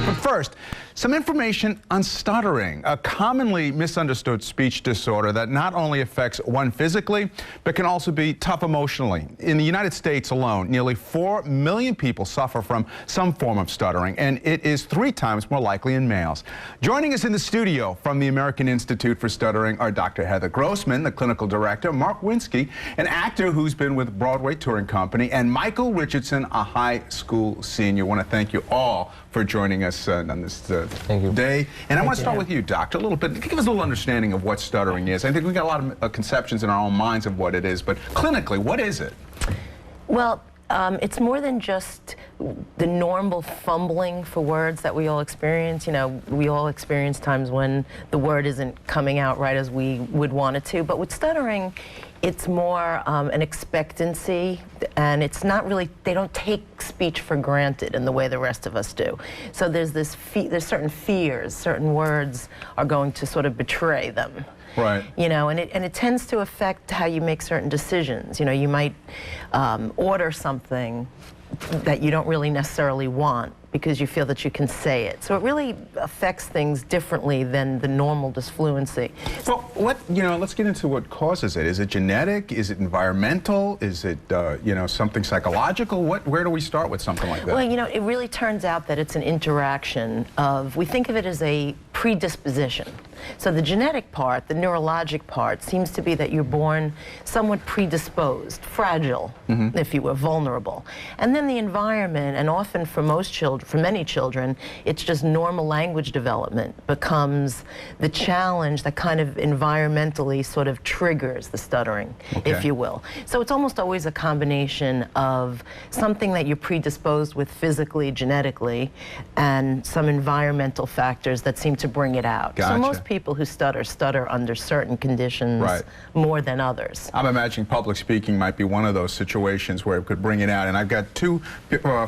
But first, some information on stuttering, a commonly misunderstood speech disorder that not only affects one physically, but can also be tough emotionally. In the United States alone, nearly 4 million people suffer from some form of stuttering, and it is 3 times more likely in males. Joining us in the studio from the American Institute for Stuttering are Dr. Heather Grossman, the clinical director, Marc Winski, an actor who's been with Broadway Touring Company, and Michael Richardson, a high school senior. I want to thank you all for joining us on this day. And I want to start with you, Doctor, a little bit. Give us a little understanding of what stuttering is. I think we've got a lot of conceptions in our own minds of what it is, but clinically, what is it? Well, it's more than just the normal fumbling for words that we all experience. You know, we all experience times when the word isn't coming out right as we would want it to. But with stuttering, it's more an expectancy, and it's not really, they don't take speech for granted in the way the rest of us do. So there's there's certain fears, certain words are going to sort of betray them. Right. You know, and it tends to affect how you make certain decisions. You know, you might order something that you don't really necessarily want because you feel that you can say it. So it really affects things differently than the normal disfluency. Well, let's get into what causes it. Is it genetic? Is it environmental? Is it, something psychological? Where do we start with something like that? Well, you know, it really turns out that it's an interaction of, we think of it as a predisposition. So the genetic part, the neurologic part, seems to be that you're born somewhat predisposed, fragile, if you were, vulnerable. And then the environment, and often for most children, for many children, it's just normal language development becomes the challenge that kind of environmentally sort of triggers the stuttering, if you will. So it's almost always a combination of something that you're predisposed with physically, genetically, and some environmental factors that seem to bring it out. Gotcha. So most people who stutter under certain conditions more than others. I'm imagining public speaking might be one of those situations where it could bring it out. And I've got 2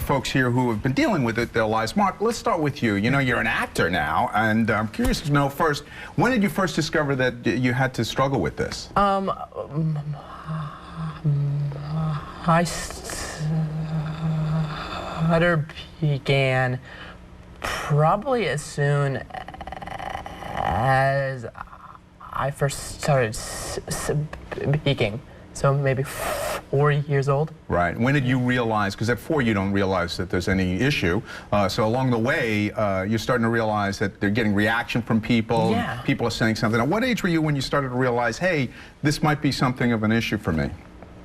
folks here who have been dealing with it their lives. Marc, let's start with you. You know, you're an actor now, and I'm curious to know first, when did you first discover that you had to struggle with this? I stutter began probably as soon as I first started speaking, so maybe 4 years old. Right. When did you realize, because at 4 you don't realize that there's any issue, so along the way you're starting to realize that they're getting reaction from people, people are saying something. At what age were you when you started to realize, hey, this might be something of an issue for me?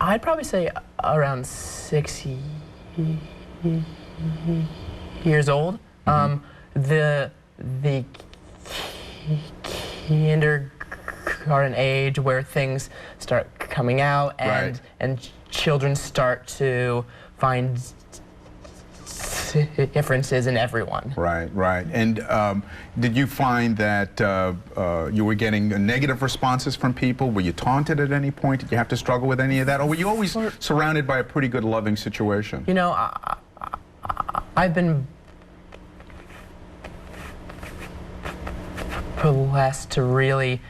I'd probably say around 6 years old. The kindergarten age where things start coming out and children start to find differences in everyone. Right, right. And did you find that you were getting negative responses from people? Were you taunted at any point? Did you have to struggle with any of that? Or were you always surrounded by a pretty good, loving situation? You know, I've been blessed to really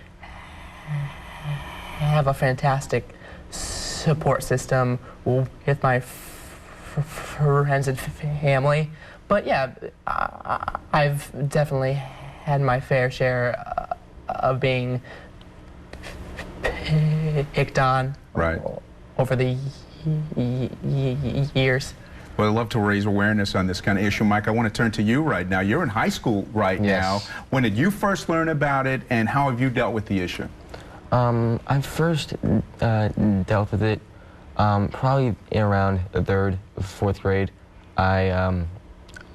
have a fantastic support system with my friends and family. But yeah, I've definitely had my fair share of being picked on over the years. Well, I'd love to raise awareness on this kind of issue. Mike, I want to turn to you right now. You're in high school now. When did you first learn about it, and how have you dealt with the issue? I first dealt with it probably in around the 3rd, 4th grade. I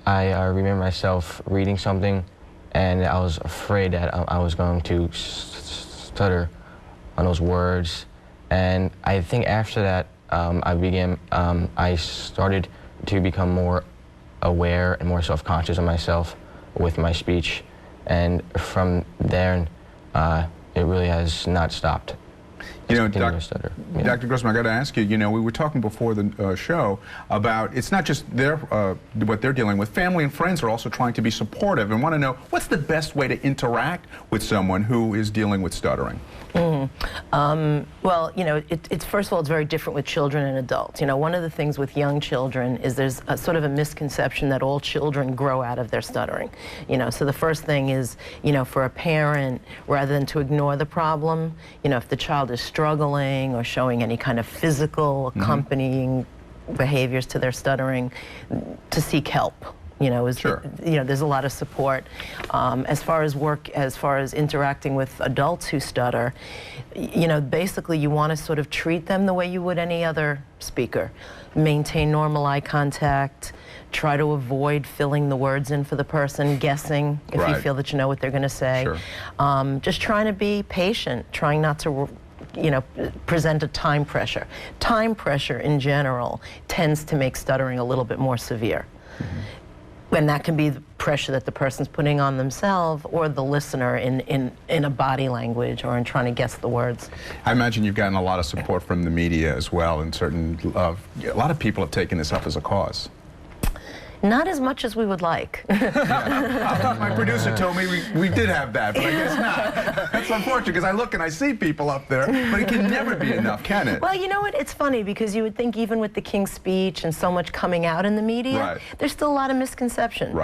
remember myself reading something, and I was afraid that I was going to stutter on those words. And I think after that, I started to become more aware and more self-conscious of myself with my speech. And from there, it really has not stopped. You know, Dr. Grossman, I got to ask you, we were talking before the show about it's not just what they're dealing with. Family and friends are also trying to be supportive and want to know what's the best way to interact with someone who is dealing with stuttering. Well, you know, it's first of all, it's very different with children and adults. You know, one of the things with young children is there's a sort of a misconception that all children grow out of their stuttering. You know, so the first thing is, you know, for a parent, rather than to ignore the problem, you know, if the child is struggling or showing any kind of physical accompanying behaviors to their stuttering, to seek help. You know, you know, there's a lot of support. As far as interacting with adults who stutter, you know, basically you want to sort of treat them the way you would any other speaker. Maintain normal eye contact, try to avoid filling the words in for the person, guessing if you feel that you know what they're going to say. Just trying to be patient, trying not to, you know, present a time pressure. Time pressure in general tends to make stuttering a little bit more severe. And that can be the pressure that the person's putting on themselves or the listener in a body language or in trying to guess the words. I imagine you've gotten a lot of support from the media as well, and a lot of people have taken this up as a cause. Not as much as we would like. My producer told me we did have that, but I guess not. That's unfortunate, because I look and I see people up there, but it can never be enough, can it? Well, you know what? It's funny, because you would think even with the King's Speech and so much coming out in the media, there's still a lot of misconception.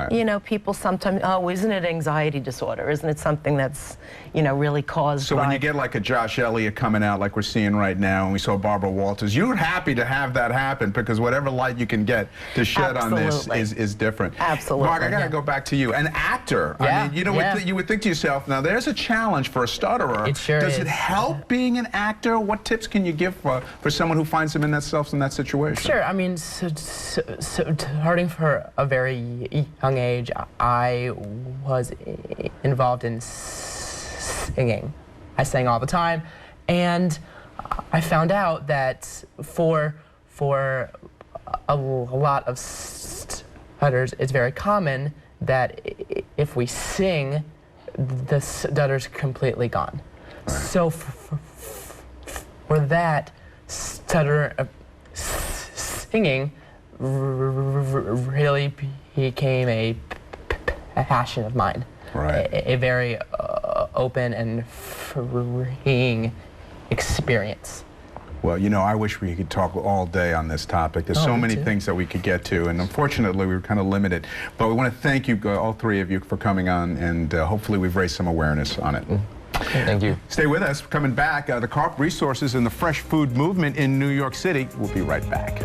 You know, people sometimes, oh, isn't it anxiety disorder? Isn't it something that's, you know, really caused by... So when you get like a Josh Elliott coming out like we're seeing right now, and we saw Barbara Walters, you're happy to have that happen, because whatever light you can get to shed on this is different. Absolutely. Marc, I got to go back to you. An actor. I mean, you know, you would think to yourself, now there's a challenge for a stutterer. It sure Does is. it help being an actor? What tips can you give for someone who finds themselves in that situation? Sure. I mean, so starting for a very young age, I was involved in singing. I sang all the time, and I found out that for a lot of stutters, it's very common that if we sing, the stutter's completely gone. So for that, singing really became a passion of mine. A very open and freeing experience. Well, you know, I wish we could talk all day on this topic. There's so many things that we could get to, and unfortunately we were kind of limited. But we want to thank you, all three of you, for coming on, and hopefully we've raised some awareness on it. Thank you. Stay with us. Coming back, the carp resources and the fresh food movement in New York City. We'll be right back.